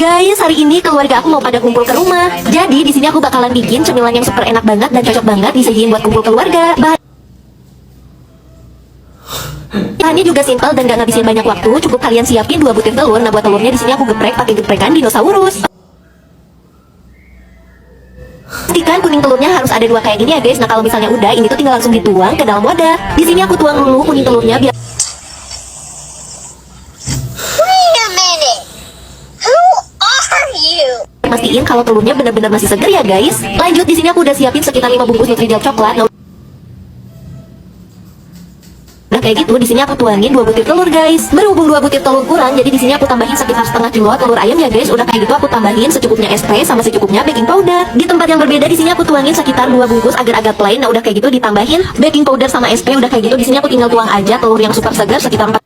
Guys, hari ini keluarga aku mau pada kumpul ke rumah. Jadi di sini aku bakalan bikin cemilan yang super enak banget dan cocok banget disajiin buat kumpul keluarga. Bahannya juga simpel dan gak ngabisin banyak waktu. Cukup kalian siapin 2 butir telur. Nah, buat telurnya di sini aku geprek pakai geprekan dinosaurus. Pastikan kuning telurnya harus ada 2 kayak gini ya guys. Nah, kalau misalnya udah, ini tuh tinggal langsung dituang ke dalam wadah. Di sini aku tuang dulu kuning telurnya biar pastiin kalau telurnya benar-benar masih segar ya guys. Lanjut, di sini aku udah siapin sekitar 5 bungkus Nutrijel coklat. Nah, udah kayak gitu, di sini aku tuangin 2 butir telur guys. Berhubung 2 butir telur kurang, jadi di sini aku tambahin sekitar setengah kilo telur ayam ya guys. Udah kayak gitu aku tambahin secukupnya es teh sama secukupnya baking powder. Di tempat yang berbeda di sini aku tuangin sekitar 2 bungkus agar agak plain. Nah, udah kayak gitu ditambahin baking powder sama es teh. Udah kayak gitu di sini aku tinggal tuang aja telur yang super segar sekitar 4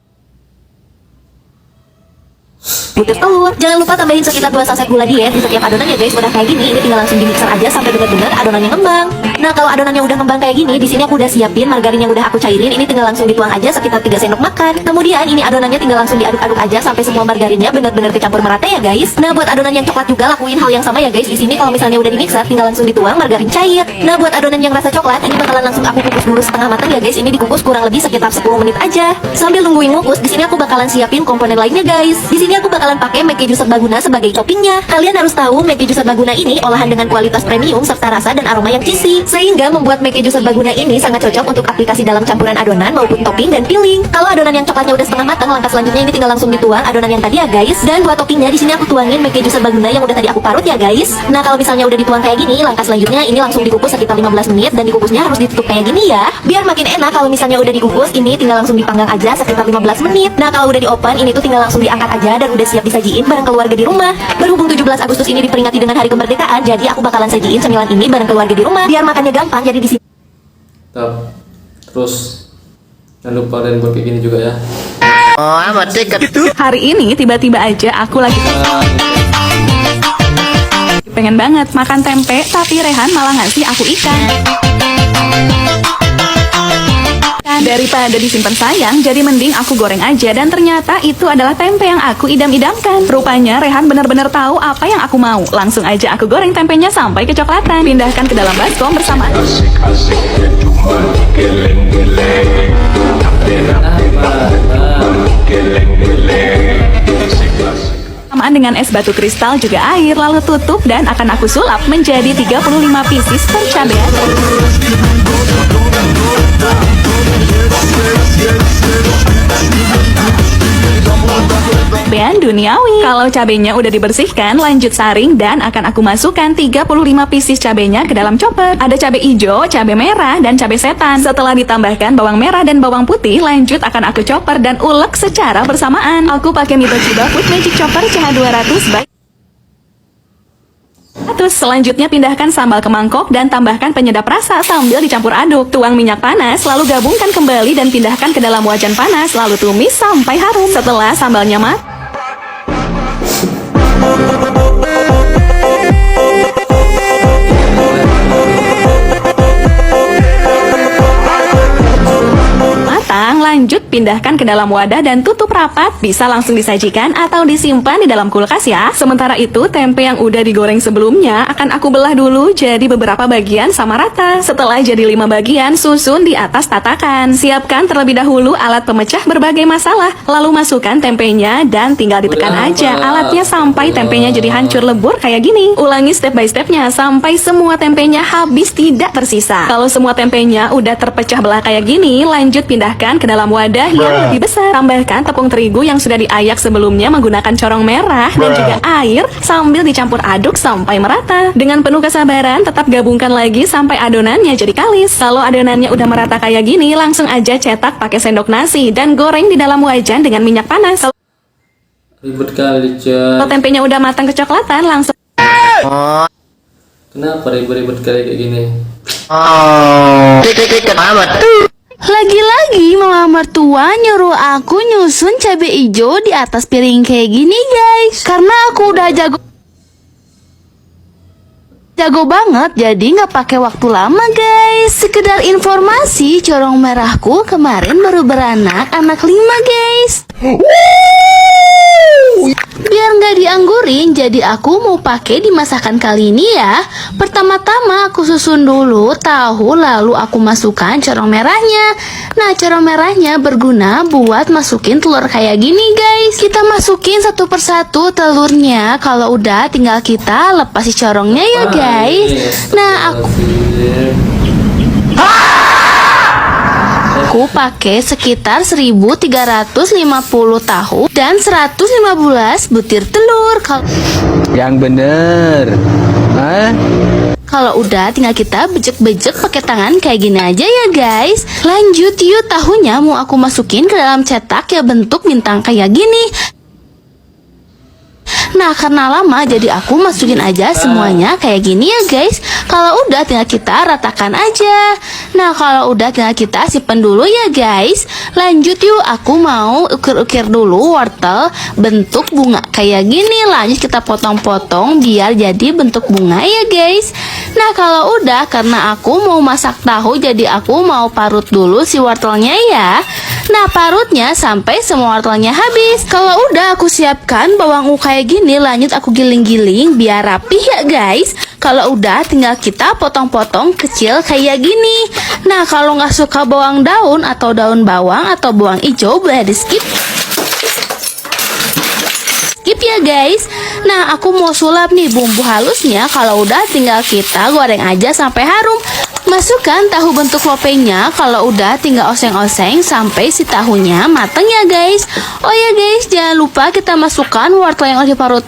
butir telur. Jangan lupa tambahin sekitar 2 saset gula diet di setiap adonan ya guys. Udah kayak gini, ini tinggal langsung di mixer aja sampai benar-benar adonannya ngembang. Nah, kalau adonannya udah ngembang kayak gini, di sini aku udah siapin margarin yang udah aku cairin. Ini tinggal langsung dituang aja sekitar 3 sendok makan. Kemudian ini adonannya tinggal langsung diaduk-aduk aja sampai semua margarinnya benar-benar kecampur merata ya guys. Nah, buat adonan yang coklat juga lakuin hal yang sama ya guys. Di sini kalau misalnya udah di mixer, tinggal langsung dituang margarin cair. Nah, buat adonan yang rasa coklat, ini bakalan langsung aku kukus dulu setengah matang ya guys. Ini dikukus kurang lebih sekitar 10 menit aja. Sambil nungguin ngukus, di sini aku bakalan siapin komponen lainnya guys. Di sini aku bakalan pakai make keju serbaguna sebagai toppingnya. Kalian harus tahu make keju serbaguna ini olahan dengan kualitas premium serta rasa dan aroma yang cheesy, sehingga membuat make keju serbaguna ini sangat cocok untuk aplikasi dalam campuran adonan maupun topping dan filling. Kalau adonan yang coklatnya udah setengah matang, langkah selanjutnya ini tinggal langsung dituang adonan yang tadi ya guys. Dan buat toppingnya di sini aku tuangin make keju serbaguna yang udah tadi aku parut ya guys. Nah, kalau misalnya udah dituang kayak gini, langkah selanjutnya ini langsung dikukus sekitar 15 menit dan dikukusnya harus ditutup kayak gini ya. Biar makin enak kalau misalnya udah dikukus, ini tinggal langsung dipanggang aja sekitar 15 menit. Nah, kalau udah di open, ini tuh tinggal langsung diangkat aja dan udah siap disajiin bareng keluarga di rumah. Berhubung 17 Agustus ini diperingati dengan Hari Kemerdekaan, jadi aku bakalan sajiin cemilan ini bareng keluarga di rumah biar makannya gampang. Jadi di sini terus jangan lupa dan buat kayak gini juga ya. Oh, amat dekat. Hari ini tiba-tiba aja aku lagi pengen banget makan tempe, tapi Rehan malah ngasih aku ikan. Daripada disimpan sayang, jadi mending aku goreng aja. Dan ternyata itu adalah tempe yang aku idam-idamkan. Rupanya Rehan benar-benar tahu apa yang aku mau. Langsung aja aku goreng tempenya sampai kecoklatan. Pindahkan ke dalam baskom bersama samaan dengan es batu kristal juga air. Lalu tutup dan akan aku sulap menjadi 35 pieces per cabean. Cabean duniawi. Kalau cabenya udah dibersihkan, lanjut saring dan akan aku masukkan 35 pieces cabenya ke dalam chopper. Ada cabai hijau, cabai merah, dan cabai setan. Setelah ditambahkan bawang merah dan bawang putih, lanjut akan aku chopper dan ulek secara bersamaan. Aku pakai Mitochiba Food Magic Chopper CH200 by terus selanjutnya pindahkan sambal ke mangkok dan tambahkan penyedap rasa sambil dicampur aduk. Tuang minyak panas, lalu gabungkan kembali dan pindahkan ke dalam wajan panas, lalu tumis sampai harum. Setelah sambalnya matang, lanjut pindahkan ke dalam wadah dan tutup rapat. Bisa langsung disajikan atau disimpan di dalam kulkas ya. Sementara itu tempe yang udah digoreng sebelumnya akan aku belah dulu jadi beberapa bagian sama rata. Setelah jadi 5 bagian, susun di atas tatakan. Siapkan terlebih dahulu alat pemecah berbagai masalah. Lalu masukkan tempenya dan tinggal ditekan aja alatnya sampai tempenya jadi hancur lebur kayak gini. Ulangi step by stepnya sampai semua tempenya habis tidak tersisa. Kalau semua tempenya udah terpecah belah kayak gini, lanjut pindahkan ke dalam wadah yang lebih besar. Tambahkan tepung terigu yang sudah diayak sebelumnya menggunakan corong merah dan juga air sambil dicampur aduk sampai merata. Dengan penuh kesabaran, tetap gabungkan lagi sampai adonannya jadi kalis. Kalau adonannya udah merata kayak gini, langsung aja cetak pakai sendok nasi dan goreng di dalam wajan dengan minyak panas. Ribet kali, Kalau tempenya udah matang kecoklatan, langsung kenapa ribet-ribet kali kayak gini? Amat. Lagi-lagi mama mertua nyuruh aku nyusun cabai hijau di atas piring kayak gini guys. Karena aku udah jago banget, jadi nggak pakai waktu lama guys. Sekedar informasi, corong merahku kemarin baru beranak anak 5 guys. Biar nggak dianggurin, jadi jadi aku mau pakai di masakan kali ini ya. Pertama-tama aku susun dulu tahu, lalu aku masukkan corong merahnya. Nah, corong merahnya berguna buat masukin telur kayak gini guys. Kita masukin satu persatu telurnya. Kalau udah tinggal kita lepas si corongnya ya guys. Nah, aku pakai sekitar 1350 tahu dan 115 butir telur. Yang bener. Kalau udah tinggal kita bejek-bejek pakai tangan kayak gini aja ya guys. Lanjut yuk, tahunya mau aku masukin ke dalam cetak ya bentuk bintang kayak gini. Nah, karena lama jadi aku masukin aja semuanya kayak gini ya guys. Kalau udah tinggal kita ratakan aja. Nah, kalau udah tinggal kita simpen dulu ya guys. Lanjut yuk, aku mau ukir-ukir dulu wortel bentuk bunga kayak gini. Lanjut kita potong-potong biar jadi bentuk bunga ya guys. Nah, kalau udah, karena aku mau masak tahu jadi aku mau parut dulu si wortelnya ya. Nah, parutnya sampai semua wortelnya habis. Kalau udah aku siapkan bawang kayak gini, lanjut aku giling-giling biar rapi ya guys. Kalau udah tinggal kita potong-potong kecil kayak gini. Nah, kalau nggak suka bawang daun atau daun bawang atau bawang hijau boleh di skip ya guys. Nah, aku mau sulap nih bumbu halusnya. Kalau udah tinggal kita goreng aja sampai harum. Masukkan tahu bentuk lopenya. Kalau udah tinggal oseng-oseng sampai si tahunya mateng ya guys. Oh ya guys, jangan lupa kita masukkan wortel yang udah diparut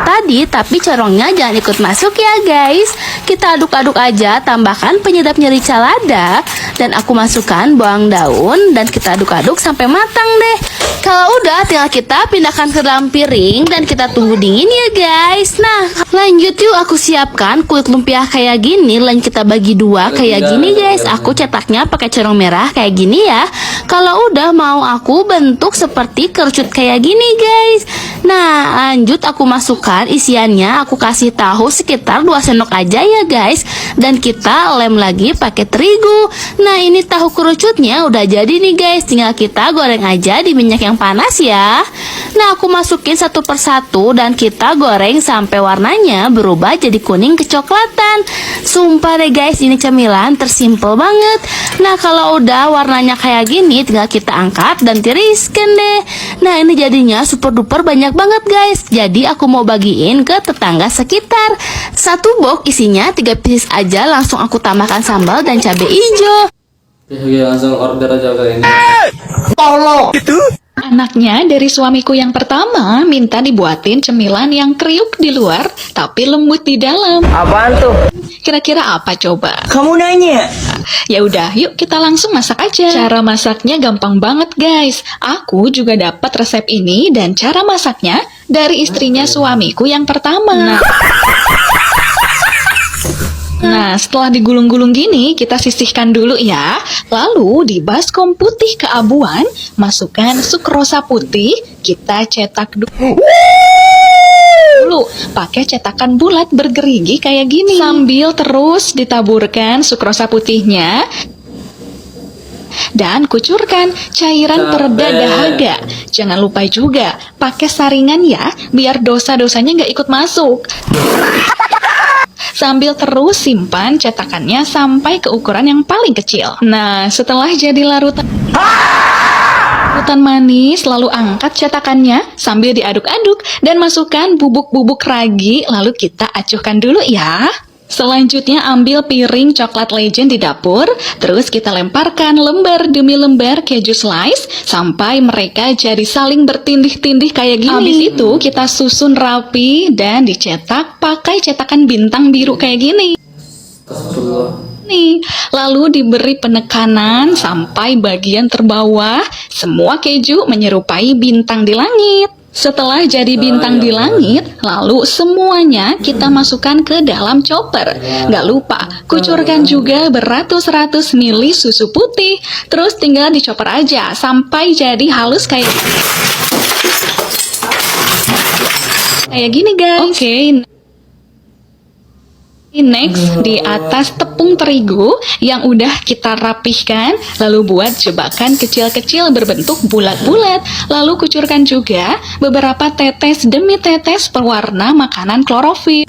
tadi, tapi corongnya jangan ikut masuk ya guys. Kita aduk-aduk aja, tambahkan penyedap nyeri lada dan aku masukkan bawang daun dan kita aduk-aduk sampai matang deh. Kalau udah tinggal kita pindahkan ke dalam piring dan kita tunggu dingin ya guys. Nah, lanjut yuk, aku siapkan kulit lumpia kayak gini. Lanjut kita bagi dua kayak gini guys. Aku cetaknya pakai corong merah kayak gini ya. Kalau udah mau aku bentuk seperti kerucut kayak gini guys. Nah, lanjut aku masukkan isiannya. Aku kasih tahu sekitar 2 sendok aja ya guys. Dan kita lem lagi pakai terigu. Nah, ini tahu kerucutnya udah jadi nih guys. Tinggal kita goreng aja di minyak yang panas ya. Nah, aku masukin satu persatu dan kita goreng sampai warnanya berubah jadi kuning kecoklatan. Sumpah deh guys, ini cemilan tersimpel banget. Nah, kalau udah warnanya kayak gini tinggal kita angkat dan tiriskan deh. Nah, ini jadinya super duper banyak banget guys. Jadi aku mau bagiin ke tetangga sekitar. Satu box isinya 3 pieces aja. Langsung aku tambahkan sambal dan cabai hijau. Oke, langsung order aja kali ini. Anaknya dari suamiku yang pertama minta dibuatin cemilan yang kriuk di luar tapi lembut di dalam. Apaan tuh? Kira-kira apa coba? Kamu nanya. Ya udah, yuk kita langsung masak aja. Cara masaknya gampang banget guys. Aku juga dapat resep ini dan cara masaknya dari istrinya suamiku yang pertama. Nah, setelah digulung-gulung gini, kita sisihkan dulu ya. Lalu di baskom putih keabuan, masukkan sukrosa putih, kita cetak dulu. Pakai cetakan bulat bergerigi kayak gini. Sambil terus ditaburkan sukrosa putihnya. Dan kucurkan cairan pereda dahaga. Jangan lupa juga pakai saringan ya, biar dosa-dosanya nggak ikut masuk. Sambil terus simpan cetakannya sampai ke ukuran yang paling kecil. Nah, setelah jadi larutan manis, lalu angkat cetakannya sambil diaduk-aduk dan masukkan bubuk-bubuk ragi, lalu kita acuhkan dulu ya. Selanjutnya ambil piring coklat legend di dapur, terus kita lemparkan lembar demi lembar keju slice sampai mereka jadi saling bertindih-tindih kayak gini. Habis itu kita susun rapi dan dicetak pakai cetakan bintang biru kayak gini. Nih, lalu diberi penekanan sampai bagian terbawah, semua keju menyerupai bintang di langit. Setelah jadi bintang di langit, lalu semuanya kita masukkan ke dalam chopper. Gak lupa, kucurkan juga beratus-ratus mili susu putih. Terus tinggal dichopper aja sampai jadi halus kayak gini guys. Oke. Next, di atas tepung terigu yang udah kita rapihkan, lalu buat jebakan kecil-kecil berbentuk bulat-bulat. Lalu kucurkan juga beberapa tetes demi tetes pewarna makanan klorofil.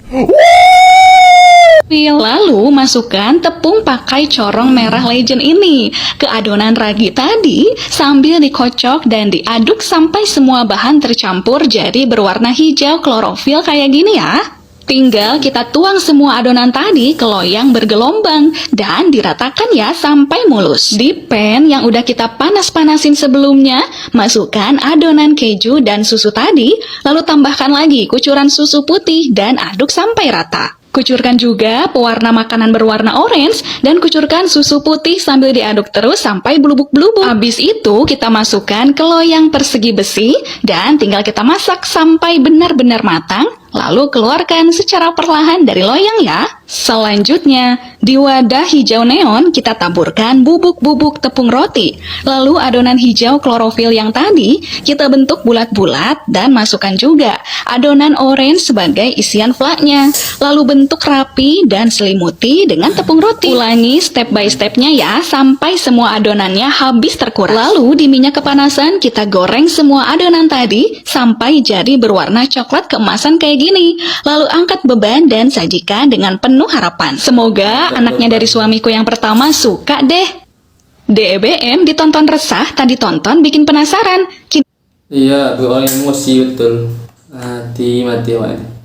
Lalu masukkan tepung pakai corong merah legend ini ke adonan ragi tadi sambil dikocok dan diaduk sampai semua bahan tercampur jadi berwarna hijau klorofil kayak gini ya. Tinggal kita tuang semua adonan tadi ke loyang bergelombang dan diratakan ya sampai mulus. Di pan yang udah kita panas-panasin sebelumnya, masukkan adonan keju dan susu tadi, lalu tambahkan lagi kucuran susu putih dan aduk sampai rata. Kucurkan juga pewarna makanan berwarna orange dan kucurkan susu putih sambil diaduk terus sampai belubuk-belubuk. Habis itu kita masukkan ke loyang persegi besi dan tinggal kita masak sampai benar-benar matang. Lalu keluarkan secara perlahan dari loyang ya. Selanjutnya, di wadah hijau neon kita taburkan bubuk-bubuk tepung roti. Lalu adonan hijau klorofil yang tadi kita bentuk bulat-bulat dan masukkan juga adonan orange sebagai isian flaknya. Lalu bentuk rapi dan selimuti dengan tepung roti. Ulangi step by stepnya ya sampai semua adonannya habis terkuras. Lalu di minyak kepanasan kita goreng semua adonan tadi sampai jadi berwarna coklat keemasan kayak gini. Lalu angkat beban dan sajikan dengan penuh harapan. Semoga anaknya dari suamiku yang pertama suka deh. DEBM ditonton resah, tadi tonton bikin penasaran. Iya, gue orang emosi betul. Mati wae.